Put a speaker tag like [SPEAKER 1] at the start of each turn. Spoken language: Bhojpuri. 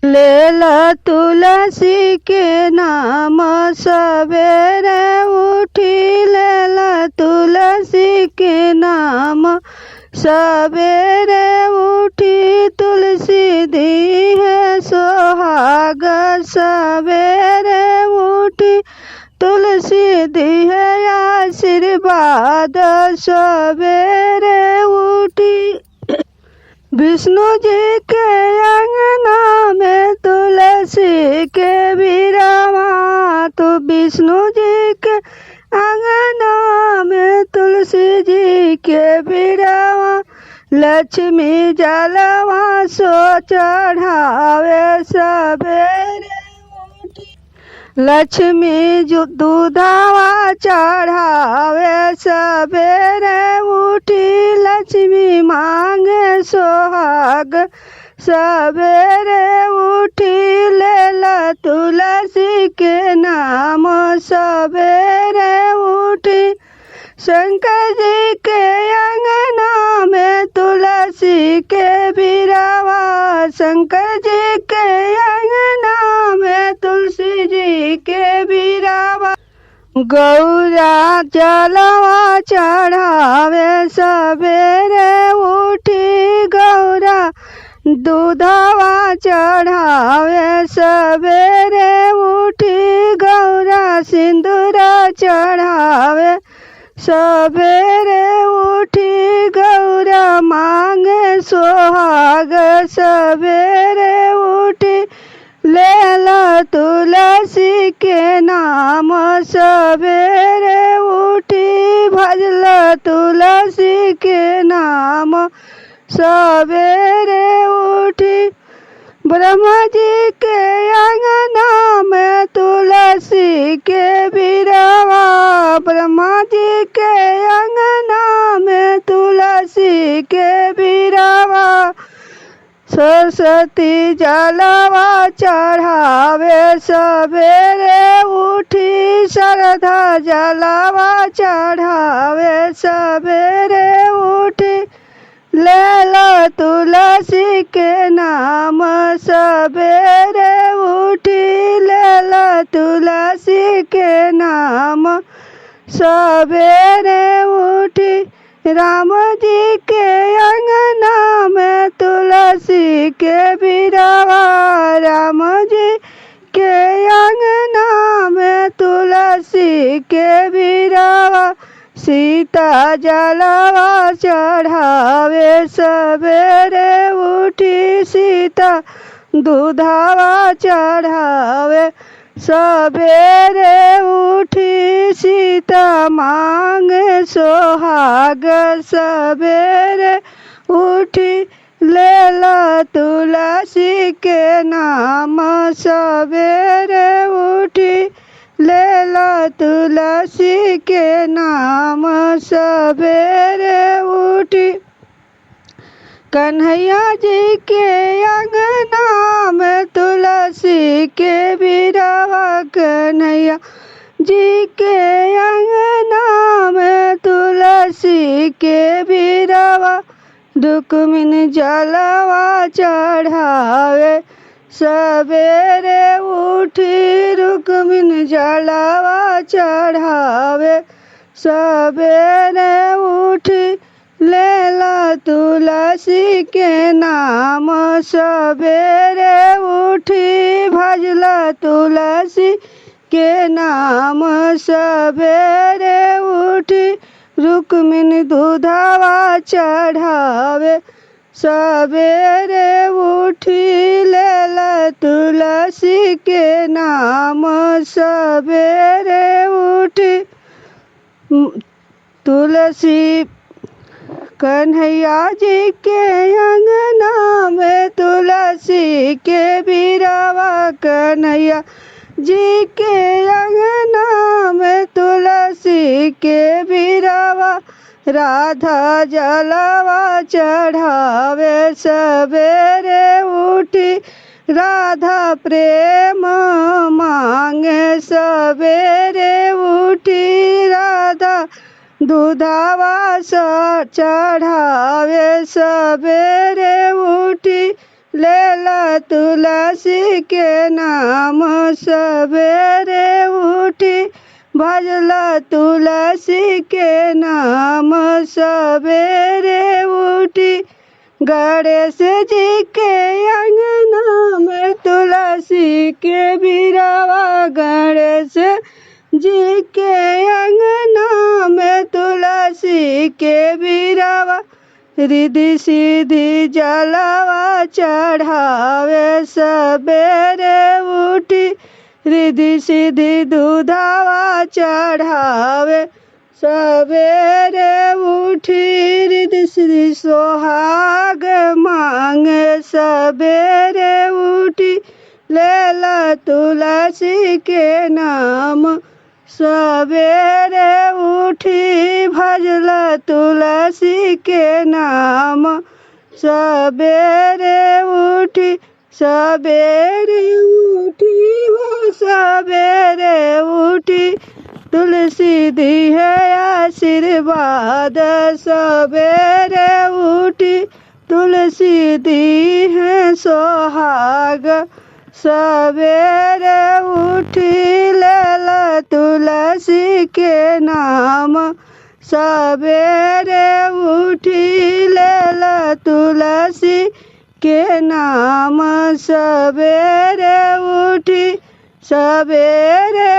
[SPEAKER 1] लेला तुलसी के नाम सवेरे उठी, लेला तुलसी के नाम सवेरे उठी। तुलसी दी है सोहाग सवेरे उठी, तुलसी दी है आशीर्वाद सवेरे उठी। विष्णु जी के अंगना में तुलसी के बिरावा, तो विष्णु जी के अंगना में तुलसी जी के बिरावा। लक्ष्मी जलवा सो चढ़ावे सवेरे उठी, लक्ष्मी दूधावा चढ़ावे सवेरे उठी। लक्ष्मी मांगे सोहाग सवेरे उठी, लेला तुलसी के नाम सवेरे उठी। शंकर जी के अंगना में तुलसी के बिरावा, शंकर जी के अंगना में तुलसी जी के बिरावा। गौरा जलवा चढ़ावे सवेरे उठी, गौरा दूधवा चढ़ावे सवेरे उठी। गौरा सिंदूर चढ़ावे सवेरे उठी, गौरा मांगे सोहाग सवेरे उठी। लेला तुलसी के नाम सवेरे उठी, भजला तुलसी के नाम सवेरे उठी। ब्रह्मा जी के अंगना में तुलसी के बिरावा, ब्रह्मा जी के अंगना में तुलसी के बिरावा। सरस्वती जलवा चढ़ावे सवेरे उठी, श्रद्धा जलवा चढ़ावे सवेरे उठी। लेला तुलसी के नाम सवेरे उठी, लेला तुलसी के नाम सवेरे उठी। राम जी के अंगना में तुलसी के बिरावा, राम जी के अंगना में तुलसी के बिरावा। सीता जलवा चढ़ावे सवेरे उठी, सीता दूधावा चढ़ावे सवेरे उठी। सीता मांगे सोहाग सवेरे उठी, लेला तुलसी के नाम सवेरे उठी, लेला तुलसी के नाम सवेरे उठी। कन्हैया जी के अंगना में तुलसी के बिरावा, कन्हैया जी के अंगना में तुलसी के बिरावा। रुक्मिणी जलवा चढ़ावे सवेरे उठी, रुक्मिणी जलवा चढ़ावे सवेरे उठी। लेला तुलसी के नाम सवेरे उठी, भजला तुलसी के नाम सवेरे उठी। रुक्मिणी दूधावा चढ़ावे सवेरे उठी, लेला तुलसी के नाम सवेरे उठी। तुलसी कन्हैया जी के अंगना में तुलसी के बिरावा, कन्हैया जी के अंगना में तुलसी के बिरावा। राधा जलवा चढ़ावे सवेरे उठी, राधा प्रेम मांगे सवेरे उठी। राधा दूधावा चढ़ावे सवेरे उठी, लेला तुलसी के नाम सवेरे उठी भजला तुलसी के नाम सवेरे उठी गणेश जी के अंगना में तुलसी के बिरवा गणेश जी के अंगना में तुलसी के बिरवा रिद्धि सिद्धि जलवा चढ़ावे सवेरे उठी रिद्धि सिद्धि दूधवा चढ़ावे सवेरे उठी रिद्धि सिद्धि सोहाग मांगे सवेरे उठी लेला तुलसी के नाम सवेरे उठी भजला तुलसी के नाम सवेरे उठी सवेरे उठी हो सवेरे उठी तुलसी दी है आशीर्वाद सवेरे उठी तुलसी दी है सोहाग सवेरे उठी लेला तुलसी के नाम सवेरे उठी लेला तुलसी के नाम सवेरे उठी सवेरे